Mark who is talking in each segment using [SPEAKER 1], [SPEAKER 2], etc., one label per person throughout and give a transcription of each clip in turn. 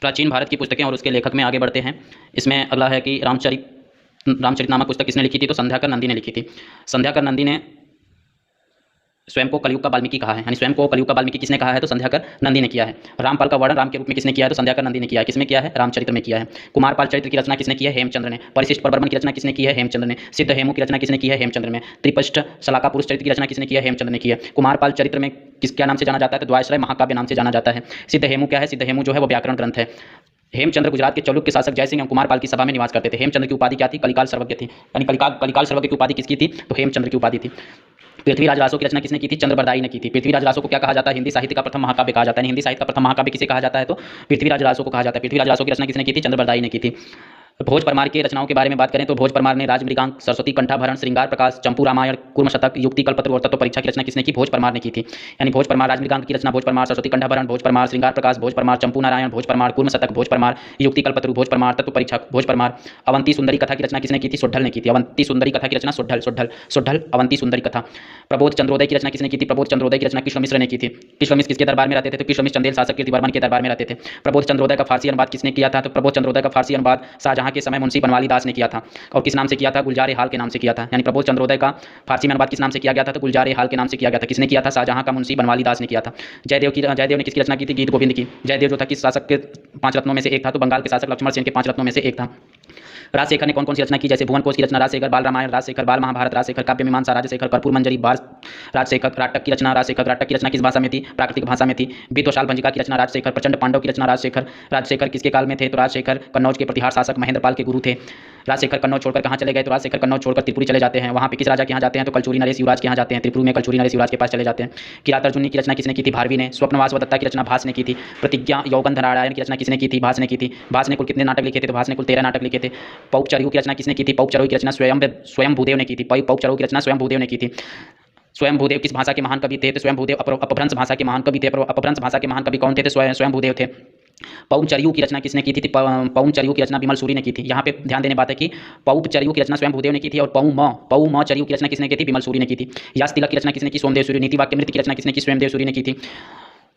[SPEAKER 1] प्राचीन भारत की पुस्तकें और उसके लेखक में आगे बढ़ते हैं। इसमें अगला है कि रामचरित नामक पुस्तक किसने लिखी थी? तो संध्याकर नंदी ने लिखी थी। संध्याकर नंदी ने स्वयं को कलयुग का वाल्मीकि कहा है, यानी स्वयं को कलयुग का वाल्मीकि किसने कहा है? तो संध्याकर नंदी ने किया है। रामपाल का वर्णन राम के रूप में किसने किया है? तो संध्याकर नंदी ने किया है। किसमें किया है? रामचरित्र में किया है। कुमारपाल चरित्र की रचना किसने की है? हेमचंद्र ने। परिशिष्ट परवर्मन की रचना किसने की है? हेमचंद्र ने। सिद्ध हेमु की रचना किसने की है? हेमचंद्र ने। त्रिपष्ट शलाका पुरुष चरित्र की रचना किसने की है? हेमचंद्र ने की है। कुमारपाल चरित्र में किस क्या नाम से जाना जाता है? तो द्वाश्रय महाकाव्य नाम से जाना जाता है। सिद्ध हेमु क्या है? सिद्ध हेमु जो है वो व्याकरण ग्रंथ है। हेमचंद्र गुजरात के चालुक्य शासक जयसिंह एवं कुमारपाल की सभा में निवास करते थे। हेमचंद्र की उपाधि क्या थी? कलिकाल सर्वज्ञ थी, यानी कलिकाल सर्वज्ञ की उपाधि किसकी थी? तो हेमचंद्र की उपाधि थी। पृथ्वीराज रासो की रचना किसने की थी? चंद्रबरदाई ने की थी। पृथ्वीराज रासो को क्या कहा जाता है? हिंदी साहित्य का प्रथम महाकाव्य कहा जाता है। हिंदी साहित्य का प्रथम महाकाव्य किसे कहा जाता है? तो पृथ्वीराज रासो को कहा जाता है। पृथ्वीराज रासो की रचना किसने की थी? चंद्रबरदाई ने की थी। भोज परमार की रचनाओं के बारे में बात करें तो भोज परमार ने राजमृगांक, सरस्वती कंठाभरण, श्रृंगार प्रकाश, चंपू रामायण, कुर्म शतक, युक्ति कल्पतरु और तत्व परीक्षा की रचना किसने की? भोज परमार ने की थी। यानी भोज परमार राजमृगांक की रचना भोज परमार, सरस्वती कंठाभरण भोज परमार, श्रृंगार प्रकाश भोज परमार, चंपू नारायण भोज परमार, कुर्म शतक भोज परमार, युक्ति कल्पतरु भोज परमार, तत्व परीक्षा भोज परमार। अवंती सुंदरी कथा की रचना किसने की थी? सोढल ने की थी। अवंती सुंदरी कथा की रचना सोढल अवंती सुंदरी कथा। प्रबोध चंद्रोदय की रचना किसने की थी? प्रबोध चंद्रोदय की रचना कृष्ण मिश्र ने की थी। कृष्ण मिश्र किसके दरबार में रहते थे? तो कृष्ण मिश्र चंदेल शासक कीर्तिवर्मन के दरबार में रहते थे। प्रबोध चंद्रोदय का फारसी अनुवाद किसने किया था? तो प्रबोध चंद्रोदय का फारसी अनुवाद शाहजहां के समय मुंशी बनवाली दास ने किया था। और किस नाम से किया था? गुलजार ए हाल के नाम से किया था। यानी प्रबोध चंद्रोदय का फारसी में अनुवाद किस नाम से किया गया था? तो गुलजार ए हाल के नाम से किया गया था। किसने किया था? शाहजहां का मुंशी बनवाली दास ने किया था। जयदेव ने किसकी रचना की थी? गीत गोविंद की। जयदेव जो था किस शासक के 5 रत्नों में से एक था? तो बंगाल के शासक लक्ष्मण सेन के 5 रत्नों में से एक था। राजशेखर ने कौन कौन सी रचना की? जैसे भुवन कोश की रचना राजशेखर, बाल रामायण राजशेखर, बाल महाभारत राजशेखर, काव्य मीमांसा राजशेखर, कर्पूर मंजरी बाल राजशेखर, राटक की रचना राजशेखर। राटक की रचना किस भाषा में थी? प्राकृतिक भाषा में थी। विद्वशाल भंजिका की रचना राजशेखर। प्रचंड पांडव की रचना राजशेखर। राजशेखर किसके काल में थे? तो राजशेखर कन्नौज के प्रतिहार शासक महेंद्रपाल के गुरु थे। राजशेखर कन्नौज छोड़कर कहाँ चले गए? तो राजशेखर कन्नौज छोड़कर त्रिपुरी चले जाते हैं। वहाँ पे किस राजा के यहाँ जाते हैं? तो कलचुरी नरेश युवराज के यहाँ जाते हैं। त्रिपुरी में कलचुरी नरेश युवराज के पास चले जाते हैं। किरातार्जुनी की रचना किसने की थी? भारवी ने। स्वप्नवास व दत्ता की रचना भास ने की थी। प्रतिज्ञा यौगंध नारायण की रचना किसने की थी? भास ने की थी। भास ने कुल कितने नाटक लिखे थे? तो भास ने कुल 13 नाटक लिखे थे। पौपचर्यु की रचना किसने की थी? पौपचर्यु की रचना स्वयं भूदेव ने की थी। पौपचर्यु की रचना स्वयं भूदेव ने की थी। स्वयं भूदेव किस भाषा के महान कवि थे? तो स्वयं भूदेव अपभ्रंश भाषा के महान कवि थे। अपभ्रंश भाषा के महान कवि कौन थे? तो स्वयं भूदेव थे। पौपचर्यु की रचना किसने की थी? पौपचर्यु की रचना विमल सूरी ने की थी। यहाँ पे ध्यान देने बात है कि पौपचर्यु की रचना स्वयं भूदेव ने की थी और पौमचर्यु की रचना किसने की थी? विमल सूरी ने की थी। यास तिलक की रचना किसने की? सोमदेव सूरी। नीति वाक्य मृत की रचना किसने की? स्वयं देव सूरी ने की थी।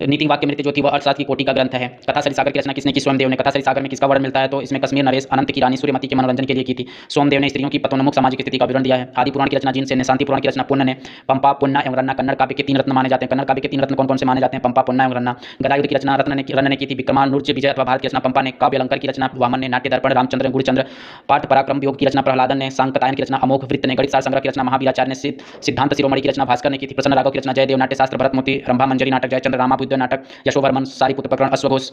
[SPEAKER 1] नीति वाक्य मृत्यु जो थी वह अर्थशास्त्र की कोटि का ग्रंथ है। कथा सरिसागर की रचना किसने की? सोमदेव ने। कथा सरिसागर में किसका वर्णन मिलता है? तो इसमें कश्मीर नरेश अनंत की रानी सूर्यमती के मनोरंजन के लिए की थी। सोमदेव ने स्त्रियों की पतोन्मुख सामाजिक स्थिति का विवरण दिया है। आदि पुराण की रचना जिनसेन ने। शांति पुराण की रचना पुण्य ने। पंपा, पुन्ना एवं रन्ना कन्नड़ काव्य के 3 रत्न माने जाते हैं। कन्नड़ काव्य के 3 रत्न कौन कौन से माने जाते हैं? पंपा, पुन्ना एवं रन्ना। गदायुद्ध की रचना रन्न ने की थी। विक्रमानुज विजय अथवा भारत की रचना पंपा ने। काव्य अलंकार की रचना वामन ने। नाट्य दर्पण रामचंद्र गुरुचंद्र। पाठ पराक्रम योग की रचना प्रहलादन ने। सांकतायन की रचना अमोघ वृत्त ने। गणित सार संग्रह की रचना महावीराचार्य ने। सिद्धांत शिरोमणि की रचना भास्कर ने की थी। प्रसन्न राघव की रचना जयदेव। नाट्यशास्त्र भरतमुति। रंभा मंजरी नाटक जयचंद्र रामाभुद्य नाटक यशोवर्मन। सारीपुत्र प्रकरण अश्वघोष।